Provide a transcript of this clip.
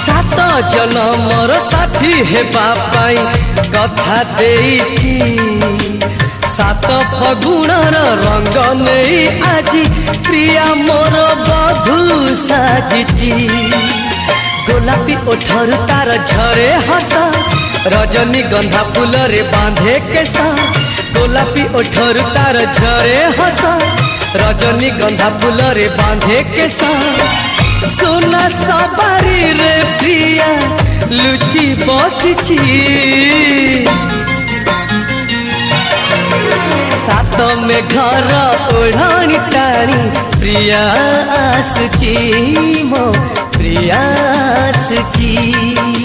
सात जनमर साथी हेबा पाई कथा देइछि सात फगुणर रंग नहीं आजी प्रिया मोर बधू साजिची गोलापी ओठर तार झरे हस रजनी गंधा फूल रे बांधे केसा गोलापी ओठर तार झरे हस रजनी गंधा फूल रे बांधे केसा सोना सवारी रे प्रिया लुचि बसिची सात में घर ओढ़ाणी टाणी प्रिया आसची मो प्रिया आसची।